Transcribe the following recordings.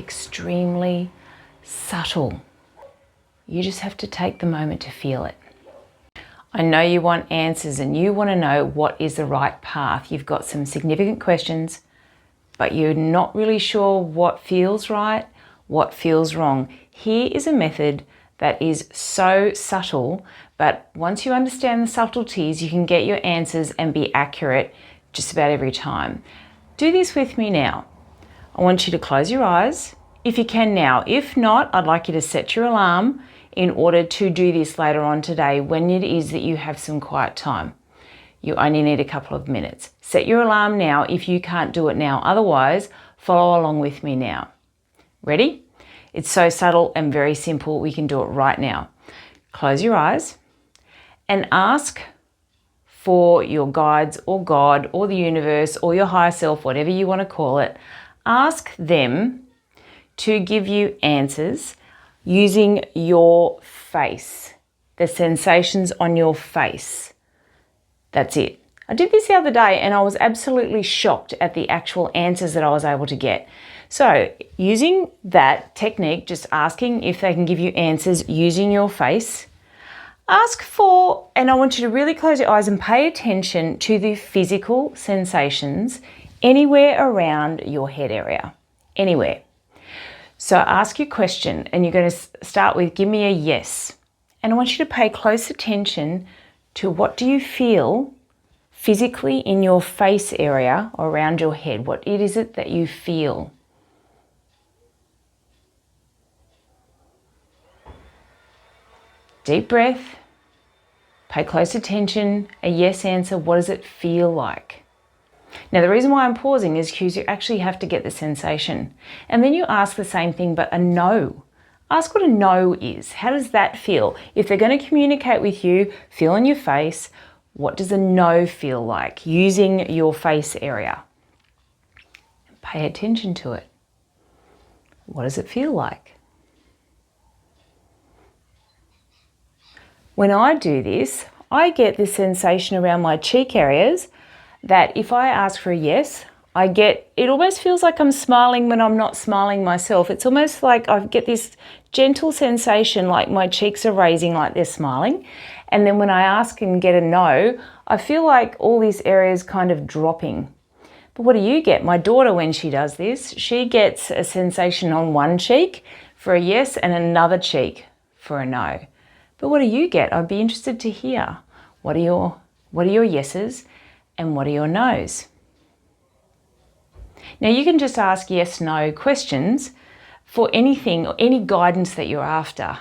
extremely subtle. You just have to take the moment to feel it. I know you want answers and you want to know what is the right path. You've got some significant questions, but you're not really sure what feels right, what feels wrong. Here is a method that is so subtle, but once you understand the subtleties, you can get your answers and be accurate just about every time. Do this with me now. I want you to close your eyes, if you can now. If not, I'd like you to set your alarm in order to do this later on today when it is that you have some quiet time. You only need a couple of minutes. Set your alarm now if you can't do it now. Otherwise, follow along with me now. Ready? It's so subtle and very simple. We can do it right now. Close your eyes and ask for your guides or God or the universe or your higher self, whatever you want to call it. Ask them to give you answers using your face, the sensations on your face. That's it. I did this the other day and I was absolutely shocked at the actual answers that I was able to get. So using that technique, just asking if they can give you answers using your face, ask for, and I want you to really close your eyes and pay attention to the physical sensations anywhere around your head area, anywhere. So ask your question and you're going to start with, give me a yes. And I want you to pay close attention to what do you feel physically in your face area or around your head. What is it that you feel? Deep breath. Pay close attention. A yes answer. What does it feel like? Now, the reason why I'm pausing is because you actually have to get the sensation. And then you ask the same thing, but a no. Ask what a no is. How does that feel? If they're going to communicate with you, feel in your face, what does a no feel like using your face area? Pay attention to it. What does it feel like? When I do this, I get this sensation around my cheek areas that if I ask for a yes, it almost feels like I'm smiling when I'm not smiling myself. It's almost like I get this gentle sensation like my cheeks are raising like they're smiling. And then when I ask and get a no, I feel like all these areas kind of dropping. But what do you get? My daughter, when she does this, she gets a sensation on one cheek for a yes and another cheek for a no. But what do you get? I'd be interested to hear. What are your yeses and what are your no's? Now you can just ask yes, no questions for anything or any guidance that you're after.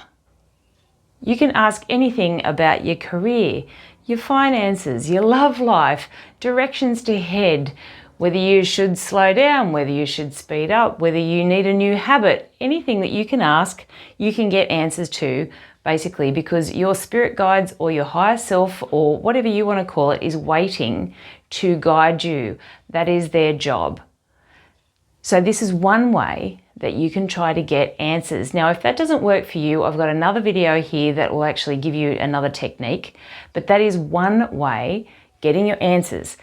You can ask anything about your career, your finances, your love life, directions to head, whether you should slow down, whether you should speed up, whether you need a new habit, anything that you can ask, you can get answers to, basically, because your spirit guides or your higher self or whatever you want to call it is waiting to guide you. That is their job. So this is one way that you can try to get answers. Now, if that doesn't work for you, I've got another video here that will actually give you another technique, but that is one way getting your answers.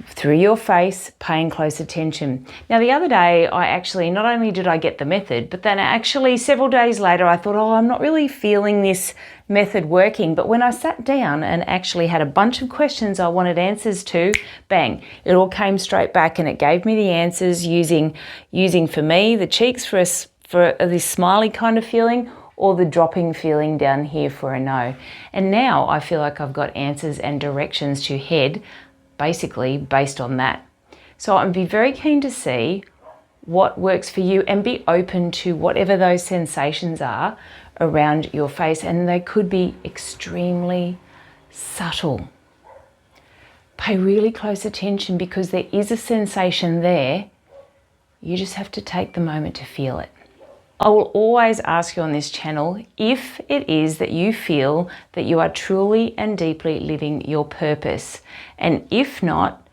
Through your face, paying close attention. Now, the other day, not only did I get the method, but then actually several days later, I thought, I'm not really feeling this method working. But when I sat down and actually had a bunch of questions I wanted answers to, bang, it all came straight back and it gave me the answers using for me, the cheeks for this smiley kind of feeling, or the dropping feeling down here for a no. And now I feel like I've got answers and directions to head basically based on that. So I'd be very keen to see what works for you and be open to whatever those sensations are around your face, and they could be extremely subtle. Pay really close attention because there is a sensation there. You just have to take the moment to feel it. I will always ask you on this channel if it is that you feel that you are truly and deeply living your purpose. And if not,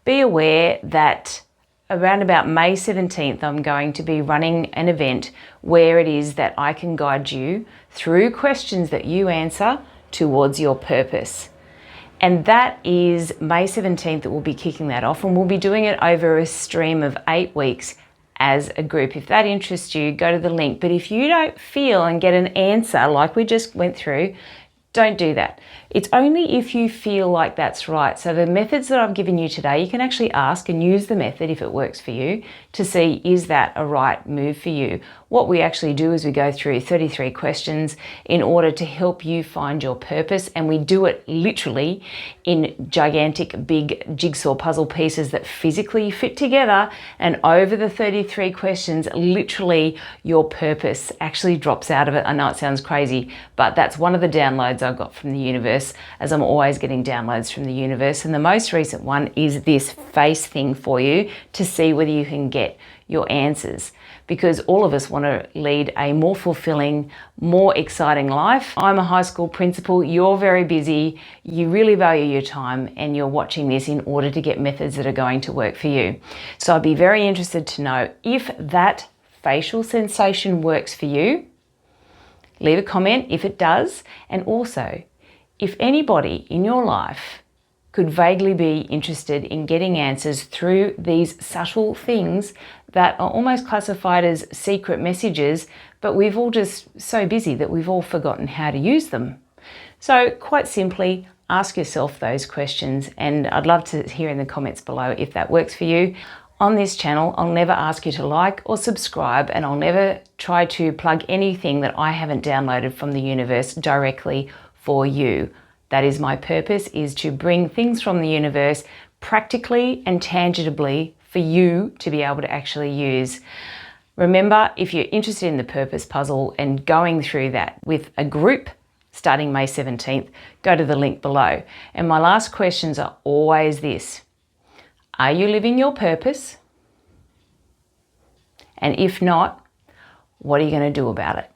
be aware that around about May 17th, I'm going to be running an event where it is that I can guide you through questions that you answer towards your purpose. And that is May 17th that we'll be kicking that off, and we'll be doing it over a stream of 8 weeks, as a group. If that interests you, go to the link. But if you don't feel and get an answer like we just went through, don't do that. It's only if you feel like that's right. So the methods that I've given you today, you can actually ask and use the method if it works for you to see, is that a right move for you? What we actually do is we go through 33 questions in order to help you find your purpose, and we do it literally in gigantic big jigsaw puzzle pieces that physically fit together, and over the 33 questions, literally your purpose actually drops out of it. I know it sounds crazy, but that's one of the downloads I got from the universe, as I'm always getting downloads from the universe. And the most recent one is this face thing for you to see whether you can get your answers, because all of us want to lead a more fulfilling, more exciting life. I'm a high school principal, you're very busy, you really value your time, and you're watching this in order to get methods that are going to work for you. So I'd be very interested to know if that facial sensation works for you. Leave a comment if it does, and also if anybody in your life could vaguely be interested in getting answers through these subtle things that are almost classified as secret messages, but we've all just so busy that we've all forgotten how to use them. So quite simply, ask yourself those questions, and I'd love to hear in the comments below if that works for you. On this channel, I'll never ask you to like or subscribe, and I'll never try to plug anything that I haven't downloaded from the universe directly for you. That is my purpose, is to bring things from the universe practically and tangibly for you to be able to actually use. Remember, if you're interested in the purpose puzzle and going through that with a group starting May 17th, go to the link below. And my last questions are always this: are you living your purpose? And if not, what are you going to do about it?